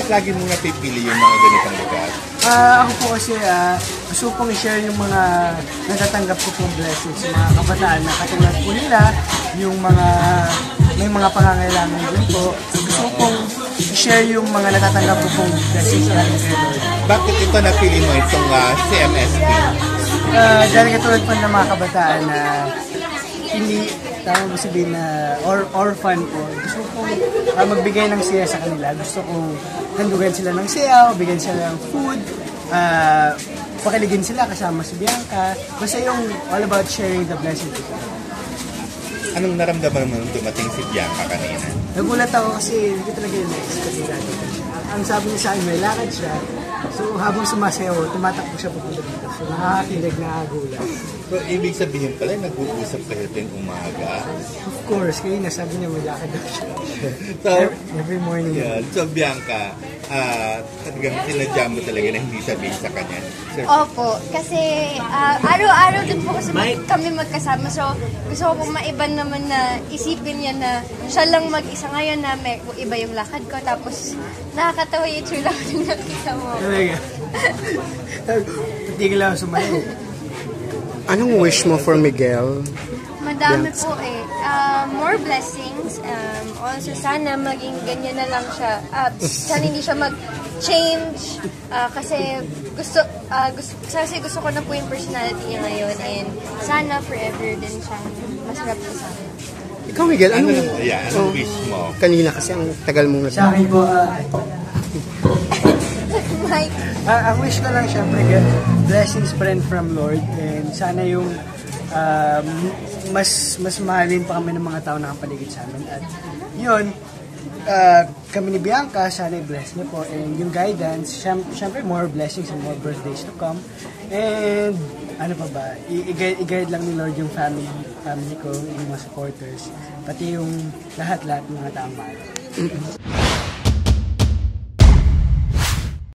lagi mong napipili yung mga ganitong lugar? Ako po kasi gusto kong i-share yung mga natatanggap ko pong blessings sa mga kabataan na katulad po nila, yung mga may mga pangangailangan din po. Gusto kong i-share yung mga natatanggap ko pong blessings galing kay Lord. Bakit ito napili mo itong CMSP? Dahil katulad po ng mga kabataan na hindi, tama mo sabihin na orphan po. Gusto kong magbigay ng siya sa kanila. Gusto kong handugan sila ng siya, bigyan sila ng food, pakiligin sila kasama si Bianca. Basta yung all about sharing the blessing to them. Anong naramdaman mo nung dumating si Bianca kanina? Nagulat ako kasi hindi talaga yung na-expect natin. Ang sabi niya sa akin, may lakad siya. So habang sumasayaw, tumatakbo siya papunta dito. So nakakakilig, nakakagulat. So, ibig sabihin pala, nag-uusap kayo tuwing umaga? Of course, kayo nasabi niya may lakad daw siya. So, every morning. Yeah. So, Bianca, talagang sinadya mo talaga na hindi sabihin sa kanya. Sir, Opo, kasi araw-araw din po kasi kami magkasama. So, gusto ko pong maiban naman na isipin niya na siya lang mag-isa ngayon na may iba yung lakad ko. Tapos, nakakatawa yung tsula ko nung nakita mo. Talaga. Hindi ka lang sumayaw. Anong wish mo for Miguel? Madami po eh. More blessings. Also, sana maging ganyan na lang siya. Sana hindi siya mag-change. Kasi gusto ko na po yung personality niya ngayon. And sana forever din siyang masarap na sa akin. Ikaw, Miguel, anong wish mo? Kanina kasi ang tagal mong Sa akin po, Mike. ang wish ko lang syempre, blessings pa rin from Lord. And sana yung mas mahalin pa kami ng mga tao na kapaligid sa amin. At yun, kami ni Bianca, sana i-bless niyo po. And yung guidance, syempre more blessings and more birthdays to come. And ano pa ba, i-guide lang ni Lord yung family ko, yung mga supporters, pati yung lahat ng mga taong mahal.